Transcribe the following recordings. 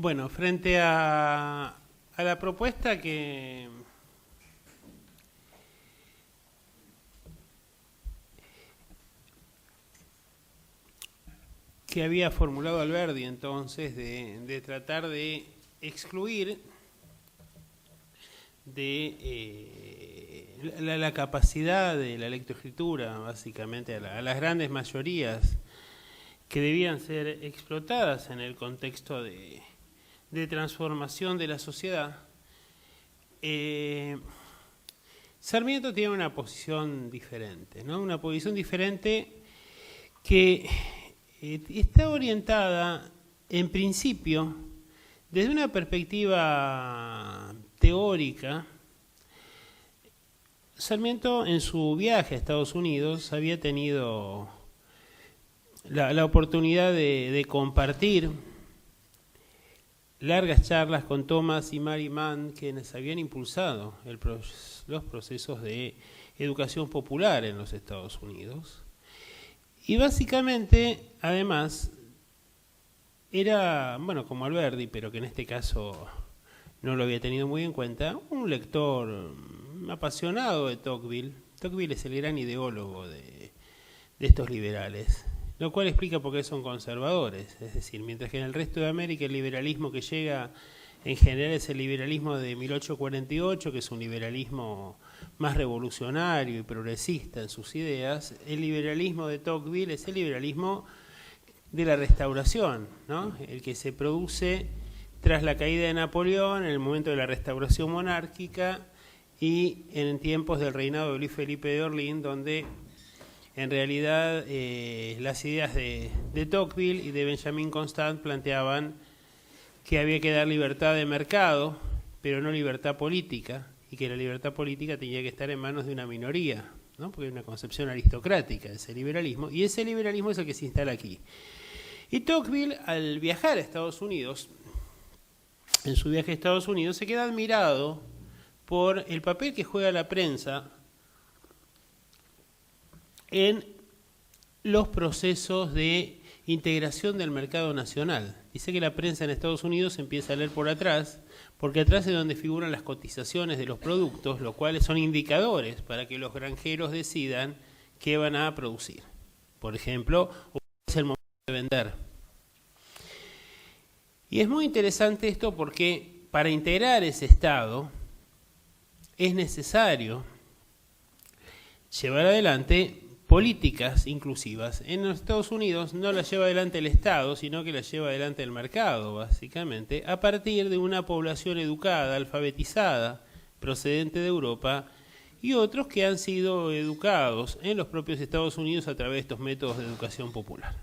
Bueno, frente a la propuesta que había formulado Alberdi entonces de tratar de excluir de la capacidad de la lectoescritura, básicamente a las grandes mayorías que debían ser explotadas en el contexto de transformación de la sociedad, Sarmiento tiene una posición diferente, ¿no? Una posición diferente que está orientada, en principio, desde una perspectiva teórica. Sarmiento, en su viaje a Estados Unidos, había tenido la oportunidad de compartir largas charlas con Thomas y Mary Mann, quienes habían impulsado los procesos de educación popular en los Estados Unidos. Y básicamente, además, era, bueno, como Alberdi, pero que en este caso no lo había tenido muy en cuenta, un lector apasionado de Tocqueville. Tocqueville es el gran ideólogo de estos liberales, lo cual explica por qué son conservadores. Es decir, mientras que en el resto de América el liberalismo que llega en general es el liberalismo de 1848, que es un liberalismo más revolucionario y progresista en sus ideas, el liberalismo de Tocqueville es el liberalismo de la Restauración, ¿no? El que se produce tras la caída de Napoleón, en el momento de la restauración monárquica y en tiempos del reinado de Luis Felipe de Orleans, donde en realidad las ideas de Tocqueville y de Benjamin Constant planteaban que había que dar libertad de mercado, pero no libertad política, y que la libertad política tenía que estar en manos de una minoría, ¿no? Porque hay una concepción aristocrática de ese liberalismo, y ese liberalismo es el que se instala aquí. Y Tocqueville, al viajar a Estados Unidos, en su viaje a Estados Unidos, se queda admirado por el papel que juega la prensa en los procesos de integración del mercado nacional. Dice que la prensa en Estados Unidos empieza a leer por atrás, porque atrás es donde figuran las cotizaciones de los productos, los cuales son indicadores para que los granjeros decidan qué van a producir. Por ejemplo, es el momento de vender. Y es muy interesante esto porque para integrar ese Estado es necesario llevar adelante políticas inclusivas. En los Estados Unidos no las lleva adelante el Estado, sino que las lleva adelante el mercado, básicamente, a partir de una población educada, alfabetizada, procedente de Europa, y otros que han sido educados en los propios Estados Unidos a través de estos métodos de educación popular.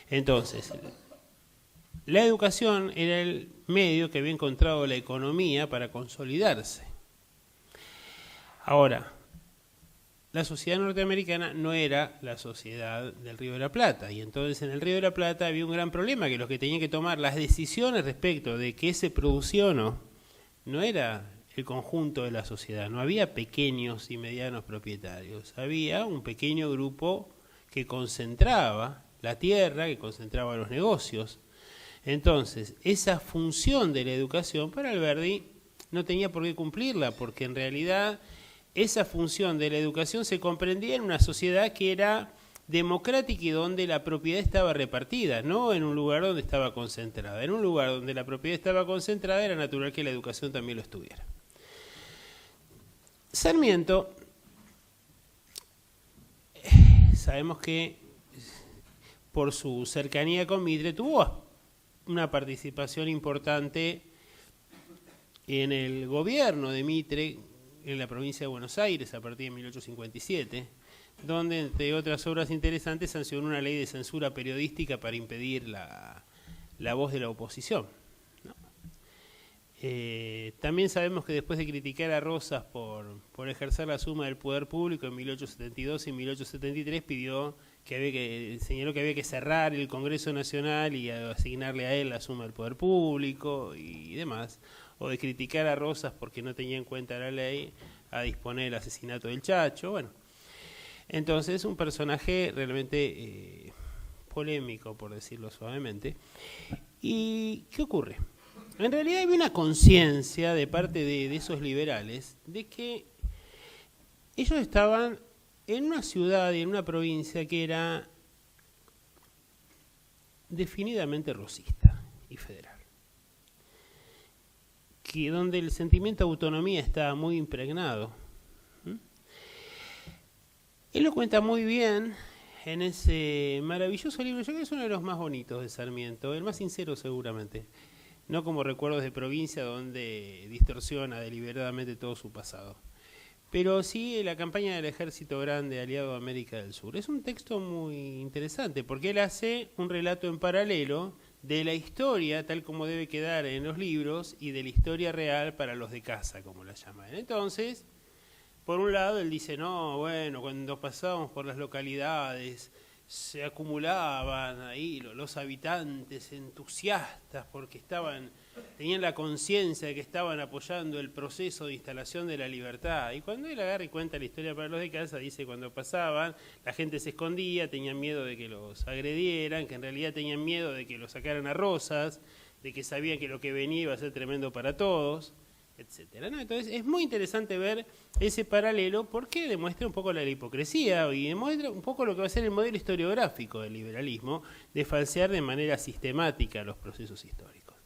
Entonces, la educación era el medio que había encontrado la economía para consolidarse. Ahora, la sociedad norteamericana no era la sociedad del Río de la Plata, y entonces en el Río de la Plata había un gran problema, que los que tenían que tomar las decisiones respecto de qué se producía o no era el conjunto de la sociedad, no había pequeños y medianos propietarios, había un pequeño grupo que concentraba la tierra, que concentraba los negocios. Entonces, esa función de la educación para Alberdi no tenía por qué cumplirla, porque en realidad esa función de la educación se comprendía en una sociedad que era democrática y donde la propiedad estaba repartida, no en un lugar donde estaba concentrada. En un lugar donde la propiedad estaba concentrada era natural que la educación también lo estuviera. Sarmiento, sabemos que por su cercanía con Mitre tuvo una participación importante en el gobierno de Mitre en la provincia de Buenos Aires a partir de 1857, donde, entre otras obras interesantes, sancionó una ley de censura periodística para impedir la voz de la oposición, ¿no? También sabemos que después de criticar a Rosas por ejercer la suma del poder público en 1872 y 1873, señaló que había que cerrar el Congreso Nacional y asignarle a él la suma del poder público y demás, o de criticar a Rosas porque no tenía en cuenta la ley a disponer el asesinato del Chacho. Bueno, entonces un personaje realmente polémico, por decirlo suavemente. ¿Y qué ocurre? En realidad había una conciencia de parte de esos liberales de que ellos estaban en una ciudad y en una provincia que era definidamente rosista y federal, que donde el sentimiento de autonomía estaba muy impregnado. Él lo cuenta muy bien en ese maravilloso libro, yo creo que es uno de los más bonitos de Sarmiento, el más sincero seguramente, no como Recuerdos de Provincia, donde distorsiona deliberadamente todo su pasado, pero sí la campaña del Ejército Grande aliado a América del Sur. Es un texto muy interesante porque él hace un relato en paralelo de la historia tal como debe quedar en los libros y de la historia real para los de casa, como la llaman. Entonces, por un lado él dice, no, bueno, cuando pasábamos por las localidades se acumulaban ahí los habitantes entusiastas porque tenían la conciencia de que estaban apoyando el proceso de instalación de la libertad. Y cuando él agarra y cuenta la historia para los de casa, dice cuando pasaban, la gente se escondía, tenían miedo de que los agredieran, que en realidad tenían miedo de que los sacaran a rosas, de que sabían que lo que venía iba a ser tremendo para todos, etcétera, ¿no? Entonces es muy interesante ver ese paralelo porque demuestra un poco la hipocresía y demuestra un poco lo que va a ser el modelo historiográfico del liberalismo, de falsear de manera sistemática los procesos históricos.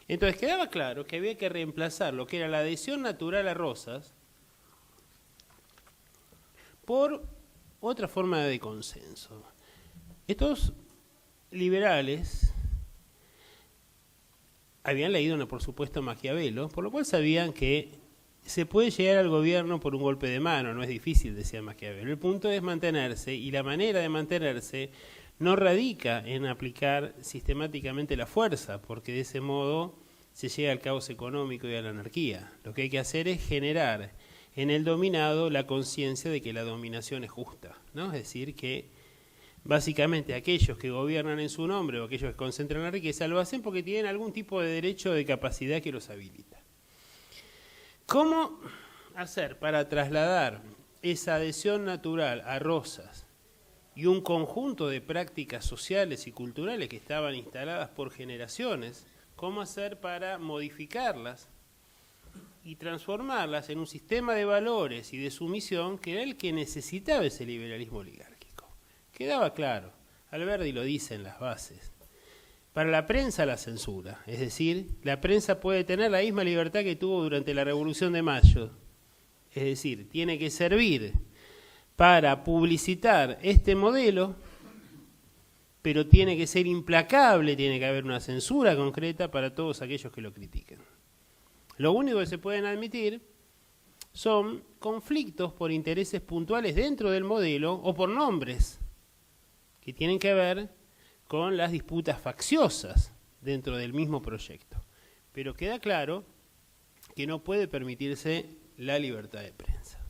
Entonces quedaba claro que había que reemplazar lo que era la adhesión natural a Rosas por otra forma de consenso. Estos liberales habían leído, por supuesto, Maquiavelo, por lo cual sabían que se puede llegar al gobierno por un golpe de mano, no es difícil, decía Maquiavelo. El punto es mantenerse, y la manera de mantenerse no radica en aplicar sistemáticamente la fuerza, porque de ese modo se llega al caos económico y a la anarquía. Lo que hay que hacer es generar en el dominado la conciencia de que la dominación es justa, ¿no? Es decir, que básicamente aquellos que gobiernan en su nombre o aquellos que concentran la riqueza lo hacen porque tienen algún tipo de derecho o de capacidad que los habilita. ¿Cómo hacer para trasladar esa adhesión natural a Rosas y un conjunto de prácticas sociales y culturales que estaban instaladas por generaciones? ¿Cómo hacer para modificarlas y transformarlas en un sistema de valores y de sumisión que era el que necesitaba ese liberalismo oligárquico? Quedaba claro, Alberdi lo dice en las bases, para la prensa la censura, es decir, la prensa puede tener la misma libertad que tuvo durante la Revolución de Mayo, es decir, tiene que servir para publicitar este modelo, pero tiene que ser implacable, tiene que haber una censura concreta para todos aquellos que lo critiquen. Lo único que se pueden admitir son conflictos por intereses puntuales dentro del modelo o por nombres que tienen que ver con las disputas facciosas dentro del mismo proyecto. Pero queda claro que no puede permitirse la libertad de prensa.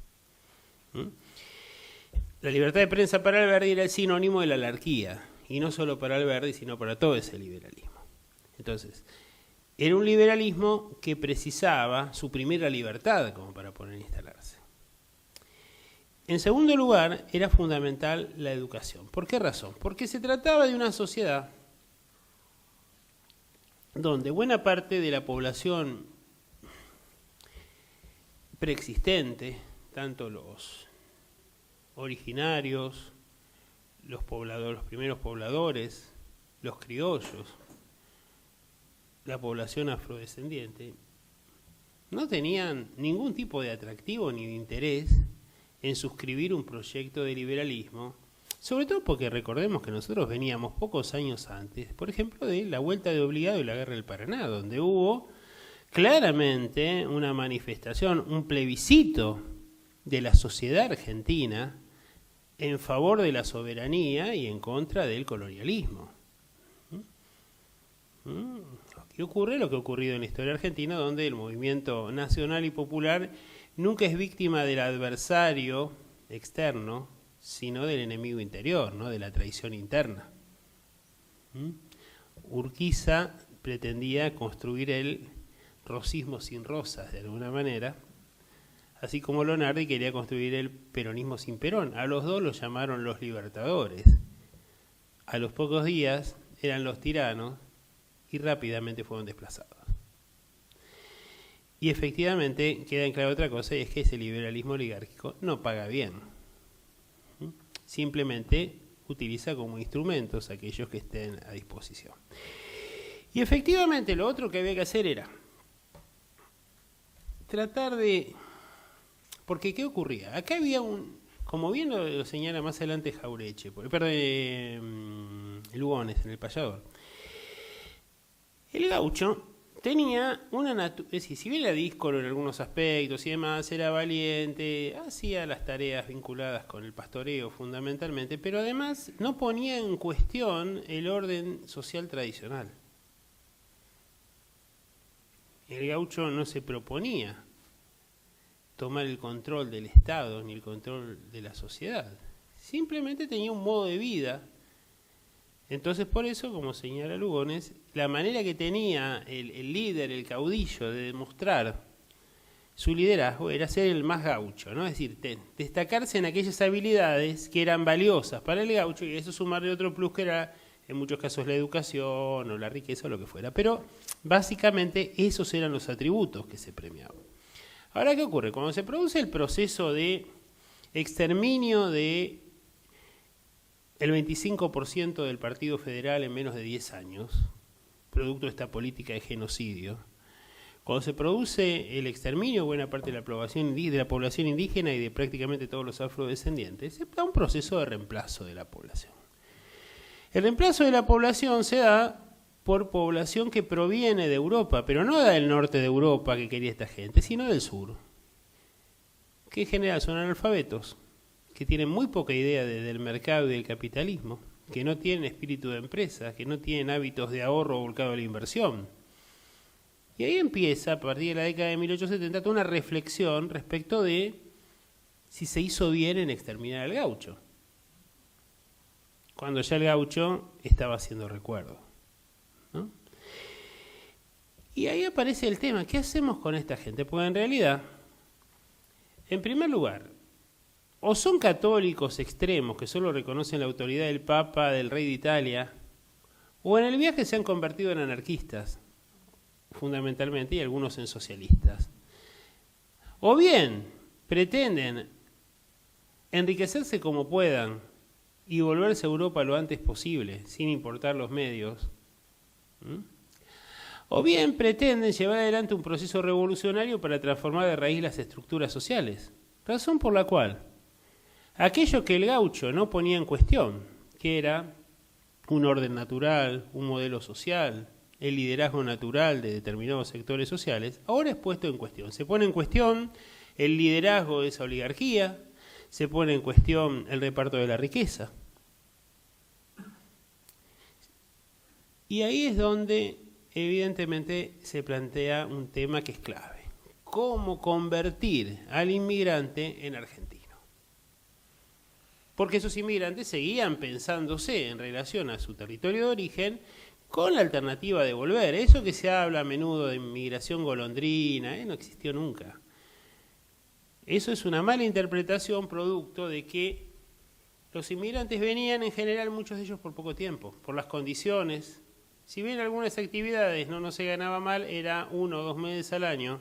La libertad de prensa para Alberdi era el sinónimo de la anarquía, y no solo para Alberdi, sino para todo ese liberalismo. Entonces, era un liberalismo que precisaba suprimir la libertad como para poder instalarse. En segundo lugar, era fundamental la educación. ¿Por qué razón? Porque se trataba de una sociedad donde buena parte de la población preexistente, tanto los originarios, los primeros pobladores, los criollos, la población afrodescendiente, no tenían ningún tipo de atractivo ni de interés en suscribir un proyecto de liberalismo, sobre todo porque recordemos que nosotros veníamos pocos años antes, por ejemplo, de la vuelta de Obligado y la Guerra del Paraná, donde hubo claramente una manifestación, un plebiscito de la sociedad argentina en favor de la soberanía y en contra del colonialismo. ¿Qué ocurre? Lo que ha ocurrido en la historia argentina, donde el movimiento nacional y popular nunca es víctima del adversario externo, sino del enemigo interior, ¿no? De la traición interna. Urquiza pretendía construir el rosismo sin Rosas, de alguna manera, así como Lonardi quería construir el peronismo sin Perón. A los dos los llamaron los libertadores. A los pocos días eran los tiranos y rápidamente fueron desplazados. Y efectivamente queda en claro otra cosa, y es que ese liberalismo oligárquico no paga bien. Simplemente utiliza como instrumentos aquellos que estén a disposición. Y efectivamente lo otro que había que hacer era tratar de... Porque ¿qué ocurría? Acá había como bien lo señala más adelante Jaureche, Lugones en El Payador. El gaucho tenía es decir, si bien era díscolo en algunos aspectos y demás, era valiente, hacía las tareas vinculadas con el pastoreo fundamentalmente, pero además no ponía en cuestión el orden social tradicional. El gaucho no se proponía tomar el control del Estado ni el control de la sociedad. Simplemente tenía un modo de vida. Entonces, por eso, como señala Lugones, la manera que tenía el líder, el caudillo, de demostrar su liderazgo era ser el más gaucho, ¿no? Es decir, destacarse en aquellas habilidades que eran valiosas para el gaucho y eso sumarle otro plus que era, en muchos casos, la educación o la riqueza o lo que fuera. Pero, básicamente, esos eran los atributos que se premiaban. Ahora, ¿qué ocurre? Cuando se produce el proceso de exterminio de el 25% del Partido Federal en menos de 10 años, producto de esta política de genocidio, cuando se produce el exterminio de buena parte de la población indígena y de prácticamente todos los afrodescendientes, se da un proceso de reemplazo de la población. El reemplazo de la población se da por población que proviene de Europa, pero no del norte de Europa que quería esta gente, sino del sur, que en general son analfabetos, que tienen muy poca idea del mercado y del capitalismo, que no tienen espíritu de empresa, que no tienen hábitos de ahorro volcado a la inversión. Y ahí empieza, a partir de la década de 1870, toda una reflexión respecto de si se hizo bien en exterminar al gaucho, cuando ya el gaucho estaba haciendo recuerdo, ¿no? Y ahí aparece el tema, ¿qué hacemos con esta gente? Porque en realidad, en primer lugar, o son católicos extremos que solo reconocen la autoridad del Papa, del Rey de Italia, o en el viaje se han convertido en anarquistas, fundamentalmente, y algunos en socialistas. O bien pretenden enriquecerse como puedan y volverse a Europa lo antes posible, sin importar los medios. O bien pretenden llevar adelante un proceso revolucionario para transformar de raíz las estructuras sociales, razón por la cual aquello que el gaucho no ponía en cuestión, que era un orden natural, un modelo social, el liderazgo natural de determinados sectores sociales, ahora es puesto en cuestión. Se pone en cuestión el liderazgo de esa oligarquía, se pone en cuestión el reparto de la riqueza. Y ahí es donde evidentemente se plantea un tema que es clave. ¿Cómo convertir al inmigrante en argentino? Porque esos inmigrantes seguían pensándose en relación a su territorio de origen con la alternativa de volver. Eso que se habla a menudo de inmigración golondrina, no existió nunca. Eso es una mala interpretación producto de que los inmigrantes venían en general, muchos de ellos por poco tiempo, por las condiciones. Si bien algunas actividades no se ganaba mal, era 1 o 2 meses al año,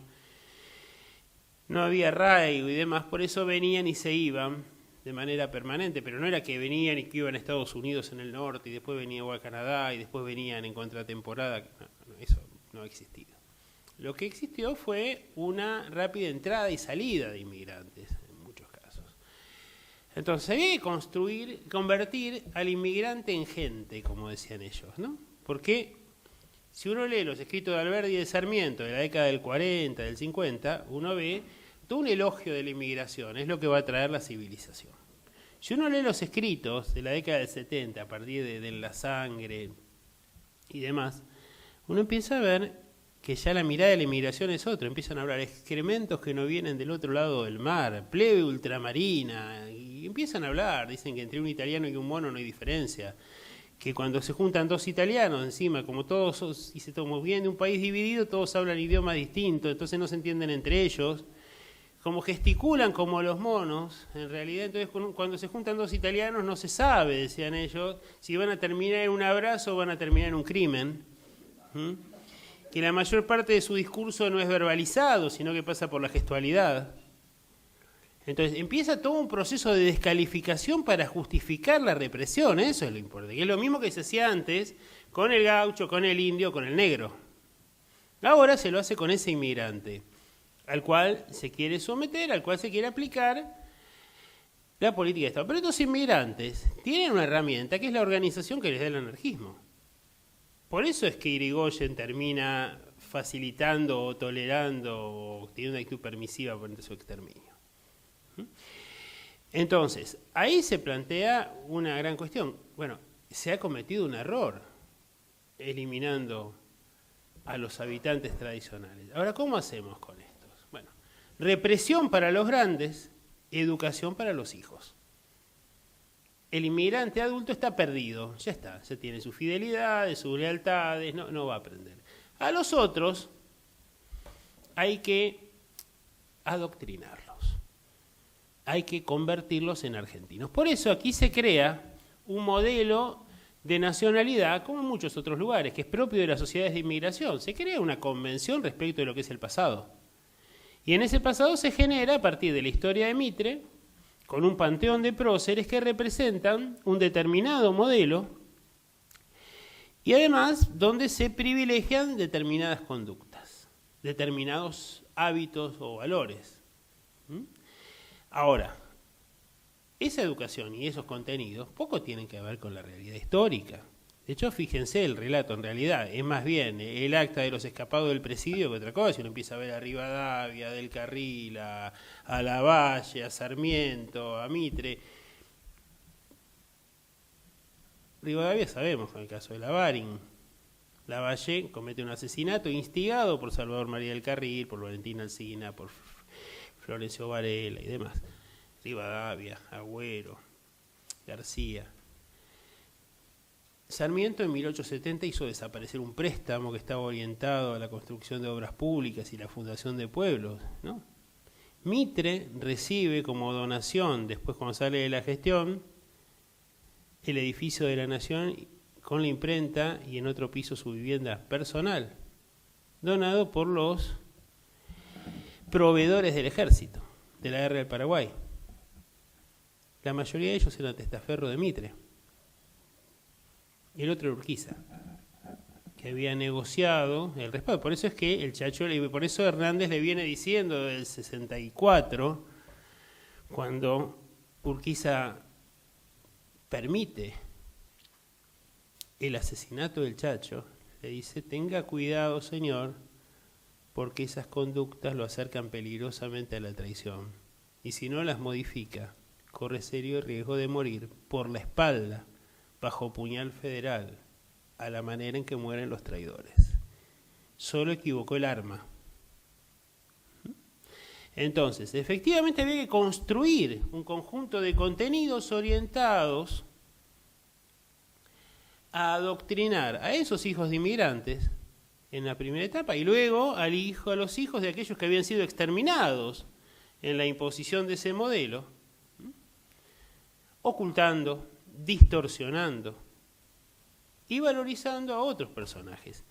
no había arraigo y demás, por eso venían y se iban de manera permanente, pero no era que venían y que iban a Estados Unidos en el norte y después venían a Canadá y después venían en contratemporada. No, eso no ha existido. Lo que existió fue una rápida entrada y salida de inmigrantes, en muchos casos. Entonces había que convertir al inmigrante en gente, como decían ellos, ¿no? Porque si uno lee los escritos de Alberdi y de Sarmiento de la década del 40, del 50, uno ve todo un elogio de la inmigración, es lo que va a traer la civilización. Si uno lee los escritos de la década del 70, a partir de La Sangre y demás, uno empieza a ver que ya la mirada de la inmigración es otra. Empiezan a hablar excrementos que no vienen del otro lado del mar, plebe ultramarina, y empiezan a hablar, dicen que entre un italiano y un mono no hay diferencia, que cuando se juntan dos italianos encima, como todos, y se vienen de un país dividido, todos hablan idiomas distintos, entonces no se entienden entre ellos, como gesticulan como los monos, en realidad, entonces cuando se juntan dos italianos no se sabe, decían ellos, si van a terminar en un abrazo o van a terminar en un crimen. que la mayor parte de su discurso no es verbalizado, sino que pasa por la gestualidad. Entonces empieza todo un proceso de descalificación para justificar la represión, eso es lo importante, que es lo mismo que se hacía antes con el gaucho, con el indio, con el negro. Ahora se lo hace con ese inmigrante, al cual se quiere someter, al cual se quiere aplicar la política de Estado. Pero estos inmigrantes tienen una herramienta que es la organización que les da el anarquismo. Por eso es que Irigoyen termina facilitando o tolerando o teniendo una actitud permisiva frente a su exterminio. Entonces, ahí se plantea una gran cuestión. Bueno, se ha cometido un error eliminando a los habitantes tradicionales. Ahora, ¿cómo hacemos con estos? Bueno, represión para los grandes, educación para los hijos. El inmigrante adulto está perdido, ya está, ya tiene sus fidelidades, sus lealtades, no va a aprender. A los otros hay que adoctrinarlos, hay que convertirlos en argentinos. Por eso aquí se crea un modelo de nacionalidad, como en muchos otros lugares, que es propio de las sociedades de inmigración. Se crea una convención respecto de lo que es el pasado. Y en ese pasado se genera, a partir de la historia de Mitre, con un panteón de próceres que representan un determinado modelo y además donde se privilegian determinadas conductas, determinados hábitos o valores. Ahora, esa educación y esos contenidos poco tienen que ver con la realidad histórica. De hecho, fíjense, el relato en realidad es más bien el acta de los escapados del presidio que otra cosa. Si uno empieza a ver a Rivadavia, Del Carril, a Lavalle, a Sarmiento, a Mitre. Rivadavia sabemos con el caso de Lavarin. Lavalle comete un asesinato instigado por Salvador María del Carril, por Valentín Alsina, por Florencio Varela y demás. Rivadavia, Agüero, García. Sarmiento en 1870 hizo desaparecer un préstamo que estaba orientado a la construcción de obras públicas y la fundación de pueblos, ¿no? Mitre recibe como donación, después cuando sale de la gestión, el edificio de la Nación con la imprenta y en otro piso su vivienda personal, donado por los proveedores del ejército, de la guerra del Paraguay. La mayoría de ellos eran testaferros de Mitre. Y el otro era Urquiza, que había negociado el respaldo. Por eso es que el Chacho, por eso Hernández le viene diciendo desde el 64, cuando Urquiza permite el asesinato del Chacho, le dice: tenga cuidado, señor, porque esas conductas lo acercan peligrosamente a la traición. Y si no las modifica, corre serio riesgo de morir por la espalda, bajo puñal federal, a la manera en que mueren los traidores. Solo equivocó el arma. Entonces, efectivamente había que construir un conjunto de contenidos orientados a adoctrinar a esos hijos de inmigrantes en la primera etapa y luego a los hijos de aquellos que habían sido exterminados en la imposición de ese modelo, ocultando, distorsionando y valorizando a otros personajes.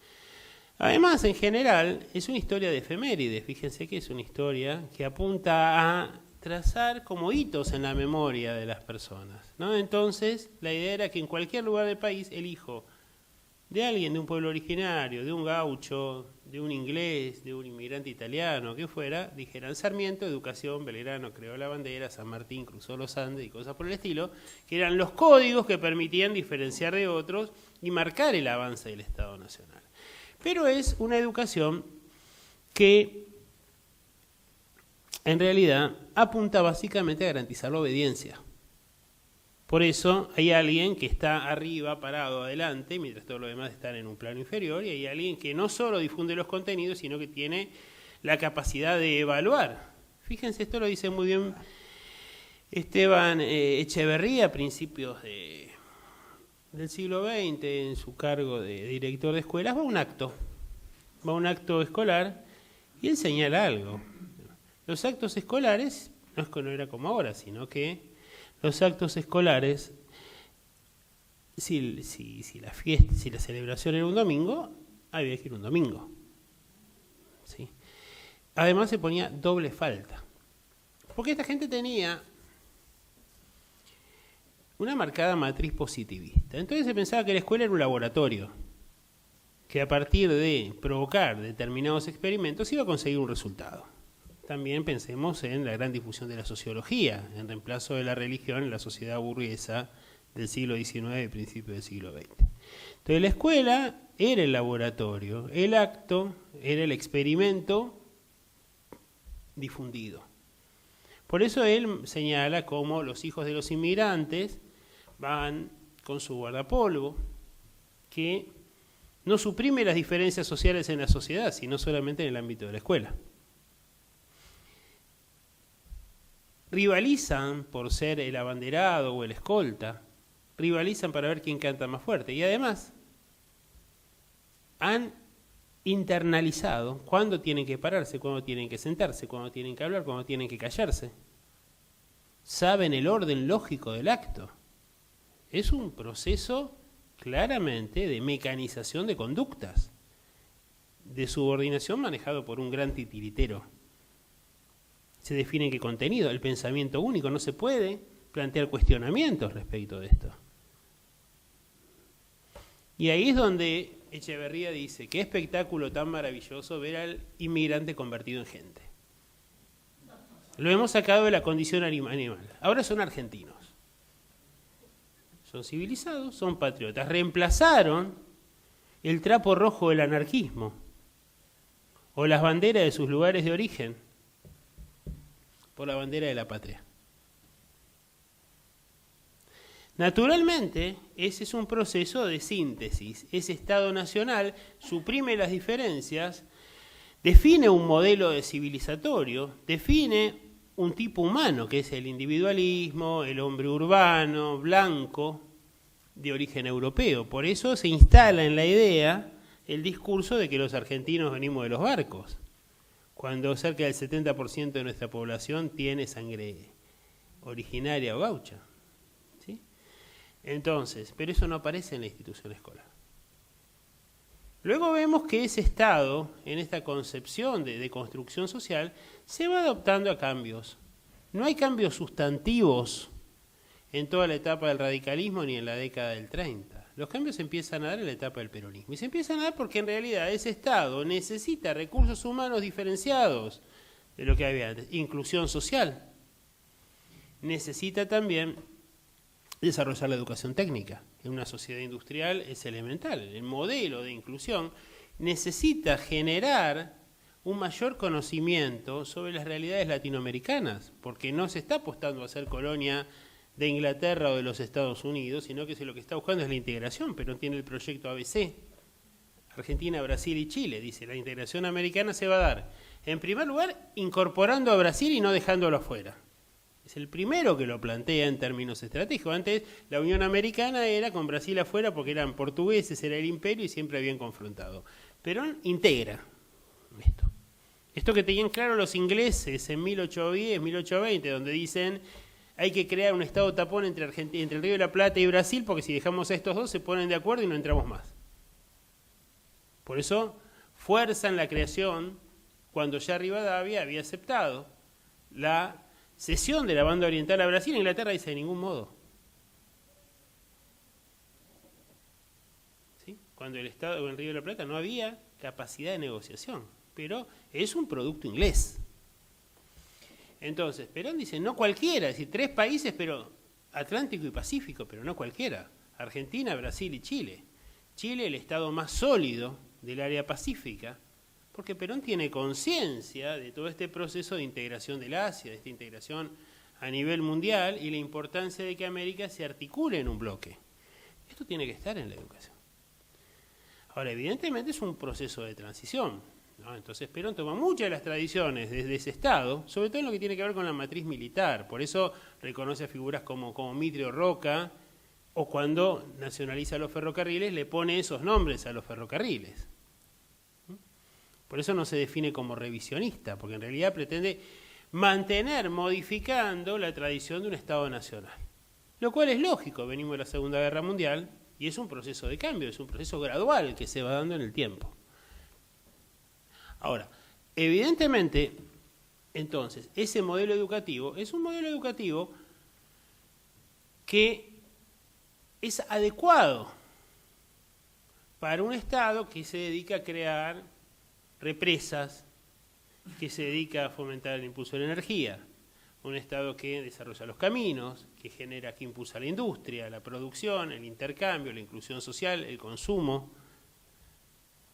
Además, en general, es una historia de efemérides. Fíjense que es una historia que apunta a trazar como hitos en la memoria de las personas, ¿no? Entonces, la idea era que en cualquier lugar del país el hijo de alguien de un pueblo originario, de un gaucho, de un inglés, de un inmigrante italiano, que fuera, dijeran Sarmiento, educación, Belgrano creó la bandera, San Martín cruzó los Andes y cosas por el estilo, que eran los códigos que permitían diferenciar de otros y marcar el avance del Estado Nacional. Pero es una educación que en realidad apunta básicamente a garantizar la obediencia. Por eso hay alguien que está arriba, parado, adelante, mientras todos los demás están en un plano inferior, y hay alguien que no solo difunde los contenidos, sino que tiene la capacidad de evaluar. Fíjense, esto lo dice muy bien Esteban Echeverría a principios del siglo XX, en su cargo de director de escuelas. Va a un acto escolar y él señala algo. Los actos escolares, no es que no era como ahora, sino que los actos escolares, si la celebración era un domingo, había que ir un domingo. ¿sí? Además se ponía doble falta, porque esta gente tenía una marcada matriz positivista. Entonces se pensaba que la escuela era un laboratorio, que a partir de provocar determinados experimentos iba a conseguir un resultado. También pensemos en la gran difusión de la sociología, en reemplazo de la religión en la sociedad burguesa del siglo XIX y principios del siglo XX. Entonces la escuela era el laboratorio, el acto era el experimento difundido. Por eso él señala cómo los hijos de los inmigrantes van con su guardapolvo, que no suprime las diferencias sociales en la sociedad, sino solamente en el ámbito de la escuela. Rivalizan por ser el abanderado o el escolta, rivalizan para ver quién canta más fuerte. Y además han internalizado cuándo tienen que pararse, cuándo tienen que sentarse, cuándo tienen que hablar, cuándo tienen que callarse. Saben el orden lógico del acto. Es un proceso claramente de mecanización de conductas, de subordinación manejado por un gran titiritero. Se define en qué contenido, el pensamiento único, no se puede plantear cuestionamientos respecto de esto. Y ahí es donde Echeverría dice, qué espectáculo tan maravilloso ver al inmigrante convertido en gente. Lo hemos sacado de la condición animal, ahora son argentinos. Son civilizados, son patriotas. Reemplazaron el trapo rojo del anarquismo o las banderas de sus lugares de origen por la bandera de la patria. Naturalmente, ese es un proceso de síntesis. Ese Estado nacional suprime las diferencias, define un modelo de civilizatorio, define un tipo humano, que es el individualismo, el hombre urbano, blanco, de origen europeo. Por eso se instala en la idea el discurso de que los argentinos venimos de los barcos, cuando cerca del 70% de nuestra población tiene sangre originaria o gaucha. ¿Sí? Entonces, pero eso no aparece en la institución escolar. Luego vemos que ese Estado, en esta concepción de construcción social, se va adoptando a cambios. No hay cambios sustantivos en toda la etapa del radicalismo ni en la década del 30. Los cambios se empiezan a dar en la etapa del peronismo. Y se empiezan a dar porque en realidad ese Estado necesita recursos humanos diferenciados de lo que había antes. Inclusión social. Necesita también desarrollar la educación técnica. En una sociedad industrial es elemental. El modelo de inclusión necesita generar un mayor conocimiento sobre las realidades latinoamericanas, porque no se está apostando a ser colonia de Inglaterra o de los Estados Unidos, sino que lo que está buscando es la integración, pero tiene el proyecto ABC. Argentina, Brasil y Chile, dice, la integración americana se va a dar, en primer lugar, incorporando a Brasil y no dejándolo afuera. Es el primero que lo plantea en términos estratégicos. Antes la Unión Americana era con Brasil afuera porque eran portugueses, era el imperio y siempre habían confrontado. Perón integra esto. Esto que tenían claro los ingleses en 1810, 1820, donde dicen hay que crear un estado tapón entre el Río de la Plata y Brasil porque si dejamos a estos dos se ponen de acuerdo y no entramos más. Por eso fuerzan la creación cuando ya Rivadavia había aceptado la cesión de la banda oriental a Brasil. Inglaterra dice de ningún modo. ¿Sí? Cuando el Estado en el Río de la Plata no había capacidad de negociación, pero es un producto inglés. Entonces, Perón dice, no cualquiera, es decir, 3 países, pero Atlántico y Pacífico, pero no cualquiera. Argentina, Brasil y Chile. Chile, el Estado más sólido del área pacífica, porque Perón tiene conciencia de todo este proceso de integración del Asia, de esta integración a nivel mundial y la importancia de que América se articule en un bloque. Esto tiene que estar en la educación. Ahora, evidentemente es un proceso de transición, ¿no? Entonces Perón toma muchas de las tradiciones desde ese Estado, sobre todo en lo que tiene que ver con la matriz militar. Por eso reconoce a figuras como Mitre o Roca, o cuando nacionaliza los ferrocarriles le pone esos nombres a los ferrocarriles. Por eso no se define como revisionista, porque en realidad pretende mantener, modificando la tradición de un Estado nacional. Lo cual es lógico, venimos de la Segunda Guerra Mundial y es un proceso de cambio, es un proceso gradual que se va dando en el tiempo. Ahora, Evidentemente, entonces, ese modelo educativo es un modelo educativo que es adecuado para un Estado que se dedica a crear represas, que se dedica a fomentar el impulso de la energía, un Estado que desarrolla los caminos, que genera, que impulsa la industria, la producción, el intercambio, la inclusión social, el consumo.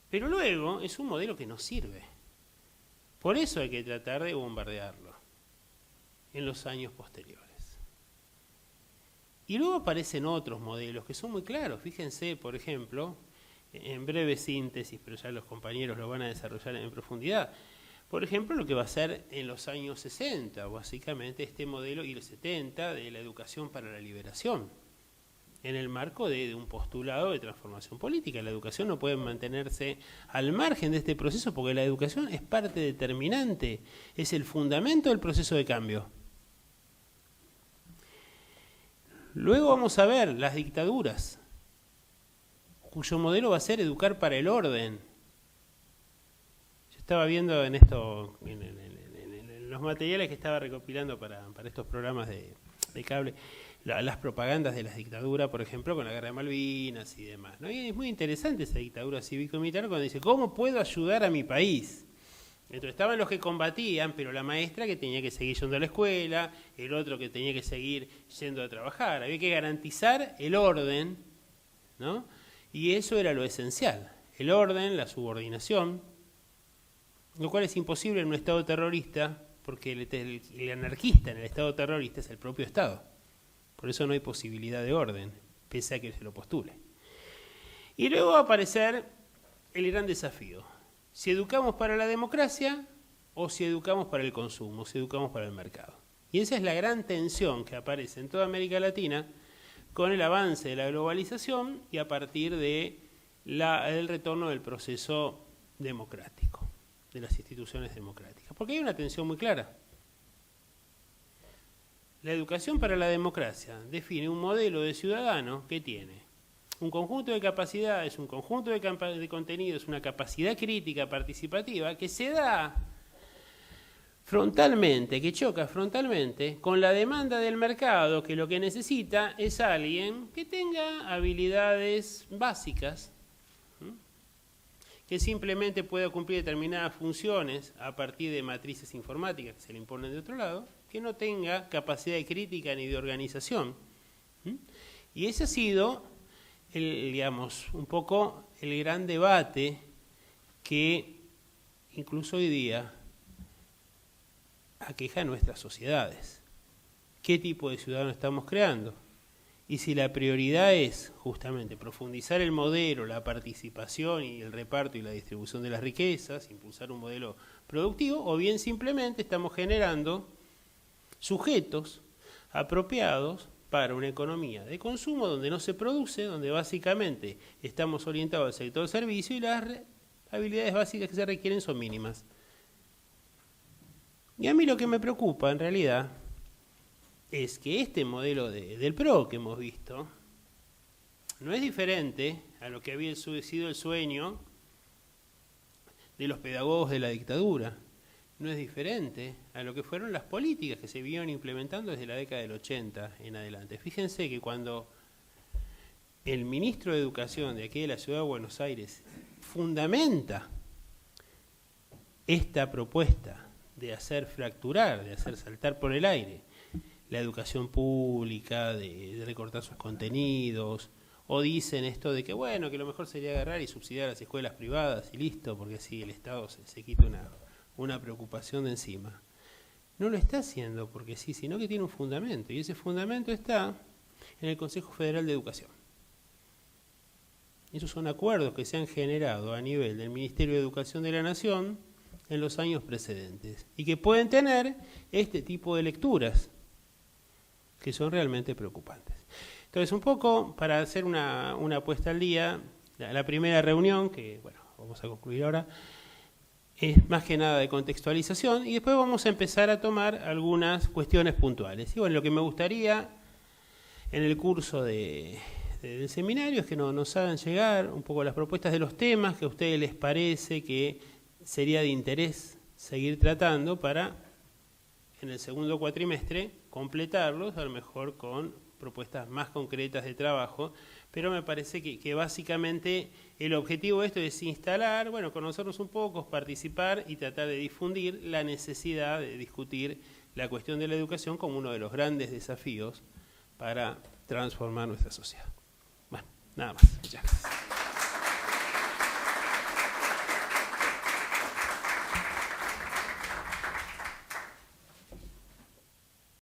Pero luego es un modelo que no sirve. Por eso hay que tratar de bombardearlo en los años posteriores. Y luego aparecen otros modelos que son muy claros. Fíjense, por ejemplo, en breve síntesis, pero ya los compañeros lo van a desarrollar en profundidad. Por ejemplo, lo que va a ser en los años 60, básicamente este modelo, y los 70, de la educación para la liberación, en el marco de un postulado de transformación política. La educación no puede mantenerse al margen de este proceso porque la educación es parte determinante, es el fundamento del proceso de cambio. Luego vamos a ver las dictaduras, cuyo modelo va a ser educar para el orden. Yo estaba viendo en esto, en los materiales que estaba recopilando para estos programas de cable, las propagandas de las dictaduras, por ejemplo, con la guerra de Malvinas y demás, ¿no? Y es muy interesante esa dictadura cívico-militar cuando dice, ¿cómo puedo ayudar a mi país? Entonces estaban los que combatían, pero la maestra que tenía que seguir yendo a la escuela, el otro que tenía que seguir yendo a trabajar. Había que garantizar el orden, ¿no? Y eso era lo esencial, el orden, la subordinación, lo cual es imposible en un Estado terrorista, porque el anarquista en el Estado terrorista es el propio Estado. Por eso no hay posibilidad de orden, pese a que se lo postule. Y luego va a aparecer el gran desafío. Si educamos para la democracia o si educamos para el consumo, si educamos para el mercado. Y esa es la gran tensión que aparece en toda América Latina con el avance de la globalización y a partir del retorno del proceso democrático, de las instituciones democráticas. Porque hay una tensión muy clara. La educación para la democracia define un modelo de ciudadano que tiene un conjunto de capacidades, un conjunto de contenidos, una capacidad crítica participativa que se da frontalmente, que choca frontalmente con la demanda del mercado, que lo que necesita es alguien que tenga habilidades básicas, que simplemente pueda cumplir determinadas funciones a partir de matrices informáticas que se le imponen de otro lado, que no tenga capacidad de crítica ni de organización. Y ese ha sido, un poco el gran debate que incluso hoy día aqueja a nuestras sociedades. ¿Qué tipo de ciudadano estamos creando? Y si la prioridad es justamente profundizar el modelo, la participación y el reparto y la distribución de las riquezas, impulsar un modelo productivo, o bien simplemente estamos generando sujetos apropiados para una economía de consumo donde no se produce, donde básicamente estamos orientados al sector servicio y las habilidades básicas que se requieren son mínimas. Y a mí lo que me preocupa en realidad es que este modelo del PRO que hemos visto no es diferente a lo que había sido el sueño de los pedagogos de la dictadura. No es diferente a lo que fueron las políticas que se vieron implementando desde la década del 80 en adelante. Fíjense que cuando el ministro de Educación de aquí de la Ciudad de Buenos Aires fundamenta esta propuesta de hacer fracturar, de hacer saltar por el aire la educación pública, de recortar sus contenidos, o dicen esto de que bueno, que lo mejor sería agarrar y subsidiar las escuelas privadas y listo, porque así el Estado se quita una preocupación de encima. No lo está haciendo porque sí, sino que tiene un fundamento, y ese fundamento está en el Consejo Federal de Educación. Esos son acuerdos que se han generado a nivel del Ministerio de Educación de la Nación en los años precedentes, y que pueden tener este tipo de lecturas, que son realmente preocupantes. Entonces, un poco para hacer una puesta al día, la primera reunión, que bueno, vamos a concluir ahora, es más que nada de contextualización, y después vamos a empezar a tomar algunas cuestiones puntuales. Y bueno, lo que me gustaría en el curso del seminario es que nos hagan llegar un poco las propuestas de los temas que a ustedes les parece que sería de interés seguir tratando para, en el segundo cuatrimestre, completarlos, a lo mejor con propuestas más concretas de trabajo, pero me parece que básicamente el objetivo de esto es instalar, bueno, conocernos un poco, participar y tratar de difundir la necesidad de discutir la cuestión de la educación como uno de los grandes desafíos para transformar nuestra sociedad. Bueno, nada más. Muchas gracias.